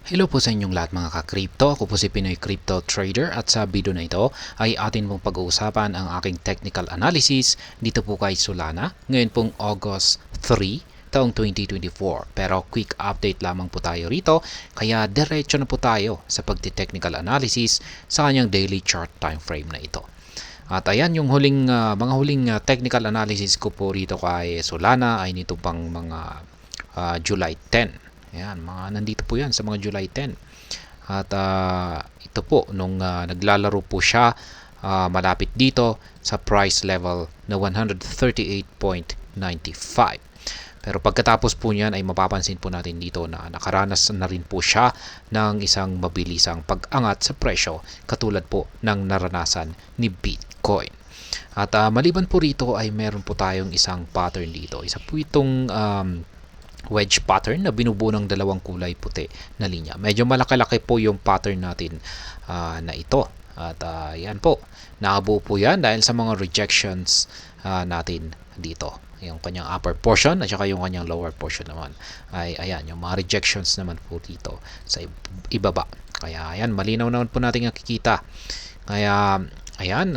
Hello po sa inyong lahat mga ka-crypto. Ako po si Pinoy Crypto Trader at sa video na ito ay atin pong pag-uusapan ang aking technical analysis dito po kay Solana. Ngayon pong August 3, taong 2024. Pero quick update lamang po tayo rito kaya diretso na po tayo sa pagti-technical analysis sa kanyang daily chart time frame na ito. At ayan yung mga huling technical analysis ko po rito kay Solana ay nito pang mga July 10. Ayan, nandito po yan sa mga July 10. At ito po, nung naglalaro po siya malapit dito sa price level na 138.95. Pero pagkatapos po niyan ay mapapansin po natin dito na nakaranas na rin po siya ng isang mabilisang pag-angat sa presyo katulad po ng naranasan ni Bitcoin. At maliban po rito ay meron po tayong isang pattern dito. Isa po itong wedge pattern na binubuo ng dalawang kulay puti na linya. Medyo malaki-laki po yung pattern natin na ito. At yan po, nakabuo po yan dahil sa mga rejections natin dito. Yung kanyang upper portion at saka yung kanyang lower portion naman. Ay ayan, yung mga rejections naman po dito sa ibaba. Kaya ayan, malinaw naman po natin nakikita. Kaya ayan,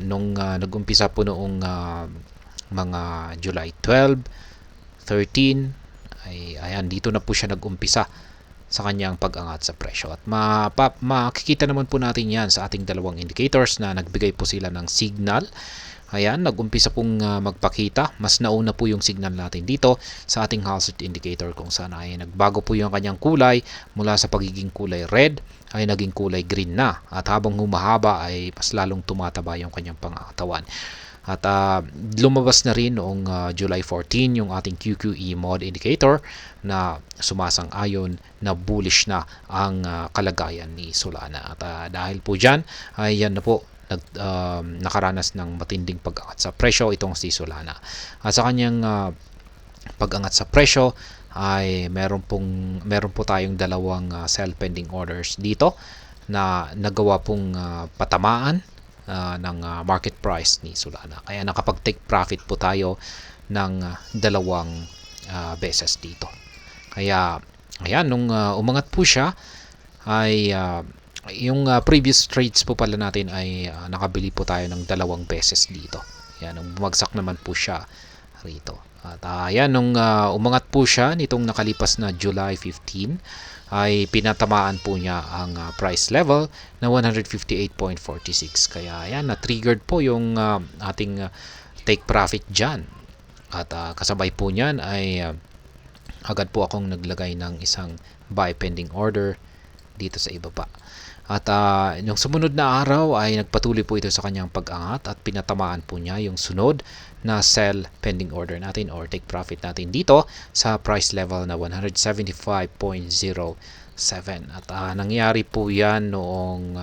nung nag-umpisa po noong mga July 12, 13, ay ayan, dito na po siya nag-umpisa sa kanyang pag-angat sa presyo. At makikita naman po natin yan sa ating dalawang indicators na nagbigay po sila ng signal. Ayan, nag-umpisa pong magpakita. Mas nauna po yung signal natin dito sa ating Hazard indicator kung saan ay nagbago po yung kanyang kulay mula sa pagiging kulay red ay naging kulay green na. At habang humahaba ay mas lalong tumataba yung kanyang pangatawan. At lumabas na rin noong July 14 yung ating QQE mod indicator na sumasang-ayon na bullish na ang kalagayan ni Solana. At dahil po dyan, ay yan na po nakaranas ng matinding pag-angat sa presyo itong si Solana. At sa kanyang pag-angat sa presyo ay meron po tayong dalawang sell pending orders dito na nagawa pong patamaan ng market price ni Solana. Kaya nakapag-take profit po tayo ng dalawang beses dito. Kaya ayan, nung umangat po siya ay yung previous trades po pala natin ay nakabili po tayo ng dalawang beses dito. Ayan, nung bumagsak naman po siya rito. At ayan, nung umangat po siya nitong nakalipas na July 15 ay pinatamaan po niya ang price level na 158.46. Kaya ayan, na-triggered po yung ating take profit dyan. At kasabay po niyan ay agad po akong naglagay ng isang buy pending order dito sa ibaba. At yung sumunod na araw ay nagpatuloy po ito sa kanyang pag-angat at pinatamaan po niya yung sunod na sell pending order natin or take profit natin dito sa price level na 175.07. At nangyari po yan noong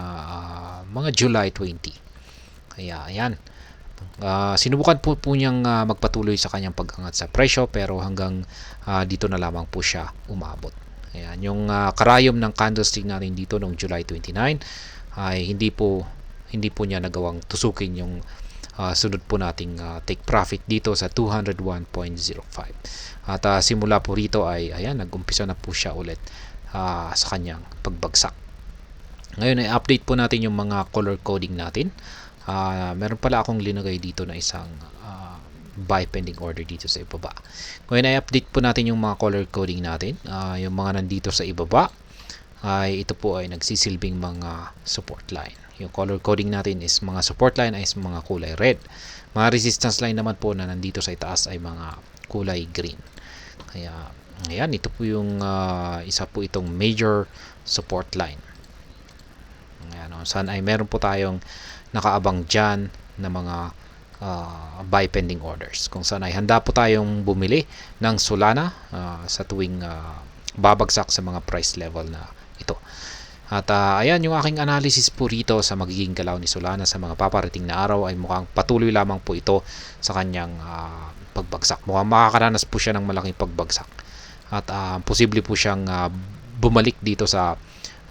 mga July 20. Kaya ayan, sinubukan po niyang magpatuloy sa kanyang pag-angat sa presyo pero hanggang dito na lamang po siya umabot. Ayan, yung karayom ng candlestick natin dito noong July 29 ay hindi po niya nagawang tusukin yung sunod po nating take profit dito sa 201.05. At simula po rito ay ayan, nag-umpisa na po siya ulit sa kanyang pagbagsak. Ngayon ay update po natin yung mga color coding natin. Meron pala akong linagay dito na isang buy pending order dito sa ibaba. Ngayon ay update po natin yung mga color coding natin. Yung mga nandito sa ibaba ay ito po ay nagsisilbing mga support line. Yung color coding natin is mga support line ay mga kulay red. Mga resistance line naman po na nandito sa itaas ay mga kulay green. Kaya ayan, ito po yung isa po itong major support line. Ayan, saan ay meron po tayong nakaabang dyan na mga buy pending orders kung saan ay handa po tayong bumili ng Solana sa tuwing babagsak sa mga price level na ito. At ayan yung aking analysis po rito sa magiging galaw ni Solana sa mga paparating na araw ay mukhang patuloy lamang po ito sa kanyang pagbagsak. Mukhang makakaranas po siya ng malaking pagbagsak at posible po siyang bumalik dito sa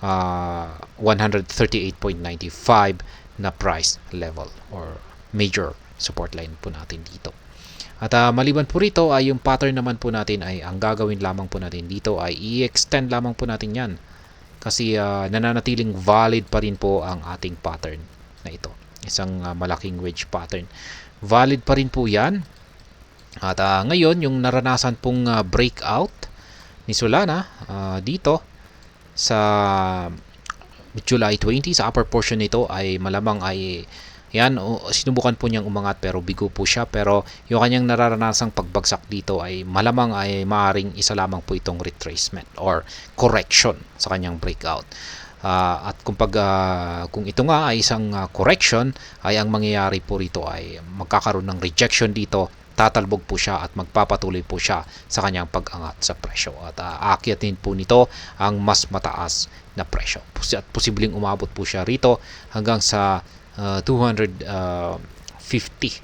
138.95 na price level or major support line po natin dito. At maliban po rito ay yung pattern naman po natin ay ang gagawin lamang po natin dito ay i-extend lamang po natin yan kasi nananatiling valid pa rin po ang ating pattern na ito. Isang malaking wedge pattern. Valid pa rin po yan. At ngayon, yung naranasan pong breakout ni Solana dito sa July 20 sa upper portion nito ay malamang ay yan, sinubukan po niyang umangat pero bigo po siya, pero yung kanyang nararanasang pagbagsak dito ay malamang ay maaring isa lamang po itong retracement or correction sa kanyang breakout. At kung ito nga ay isang correction, ay ang mangyayari po rito ay magkakaroon ng rejection dito, tatalbog po siya at magpapatuloy po siya sa kanyang pag-angat sa presyo. At aakyatin po nito ang mas mataas na presyo. At posibleng umabot po siya rito hanggang sa 250.27.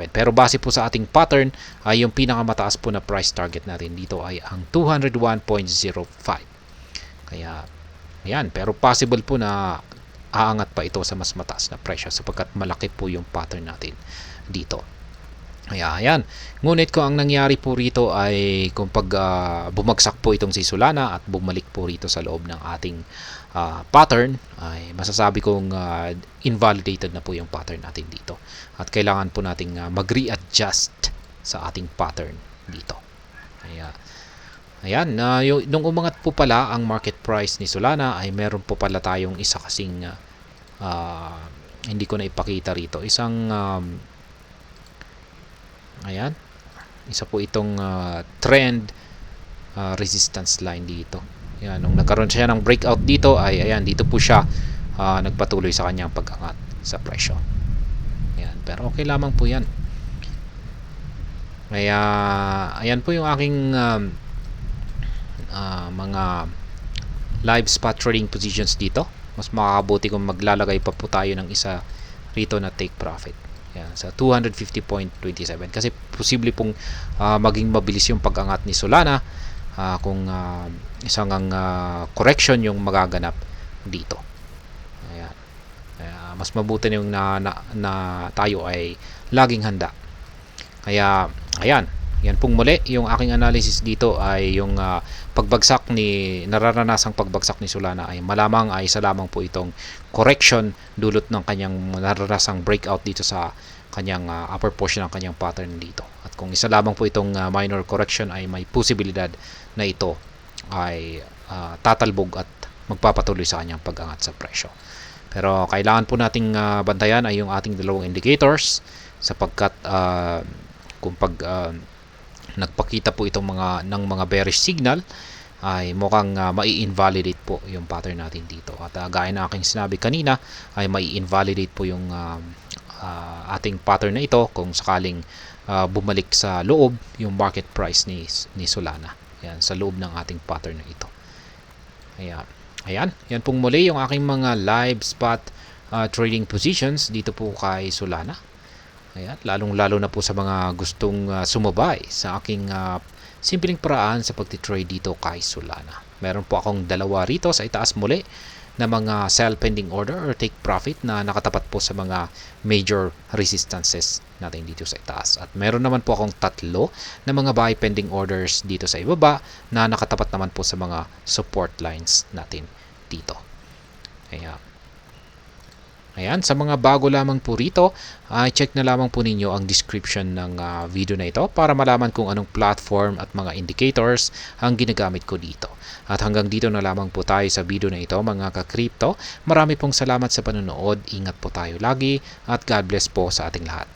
Pero base po sa ating pattern ay yung pinakamataas po na price target natin dito ay ang 201.05. Kaya ayan, pero possible po na aangat pa ito sa mas mataas na presyo sapagkat malaki po yung pattern natin dito. Kaya ayan, ngunit kung ang nangyari po rito ay kung bumagsak po itong si Solana at bumalik po rito sa loob ng ating pattern, ay masasabi kong invalidated na po yung pattern natin dito. At kailangan po nating mag-readjust sa ating pattern dito. Kaya ayan, nung umangat po pala ang market price ni Solana ay meron po pala tayong isa kasing hindi ko na ipakita rito. Isang ayan, isa po itong trend resistance line dito. Ayan, nung nagkaroon siya ng breakout dito ay ayan, dito po siya nagpatuloy sa kanyang pag-angat sa presyo. Ayan, pero okay lamang po yan. Kaya ayan po yung aking mga live spot trading positions dito. Mas makakabuti kung maglalagay pa po tayo ng isa rito na take profit. Yan, sa 250.27 kasi posible pong maging mabilis yung pag-angat ni Solana kung isang correction yung magaganap dito. Ayan. Mas mabuti na yung na tayo ay laging handa. Kaya ayan, yan pong muli yung aking analysis dito ay yung nararanasang pagbagsak ni Solana ay malamang ay isa lamang po itong correction dulot ng kanyang naranasang breakout dito sa kanyang upper portion ng kanyang pattern dito. At kung isa lamang po itong minor correction ay may posibilidad na ito ay tatalbog at magpapatuloy sa kanyang pag-angat sa presyo. Pero kailangan po nating bantayan ay yung ating dalawang indicators sapagkat kung nagpakita po itong mga bearish signal ay mukhang mai-invalidate po yung pattern natin dito. At gaya na aking sinabi kanina ay mai-invalidate po yung ating pattern na ito kung sakaling bumalik sa loob yung market price ni Solana. Yan, sa loob ng ating pattern na ito. Ayan, yan pong muli yung aking mga live spot trading positions dito po kay Solana. Ayan, lalong-lalo na po sa mga gustong sumabay sa aking simpleng paraan sa pagtitrade dito kay Solana. Meron po akong dalawa rito sa itaas muli na mga sell pending order or take profit na nakatapat po sa mga major resistances natin dito sa itaas. At meron naman po akong tatlo na mga buy pending orders dito sa ibaba na nakatapat naman po sa mga support lines natin dito. Ayan, sa mga bago lamang po rito, check na lamang po ninyo ang description ng video na ito para malaman kung anong platform at mga indicators ang ginagamit ko dito. At hanggang dito na lamang po tayo sa video na ito mga ka-crypto. Marami pong salamat sa panonood. Ingat po tayo lagi at God bless po sa ating lahat.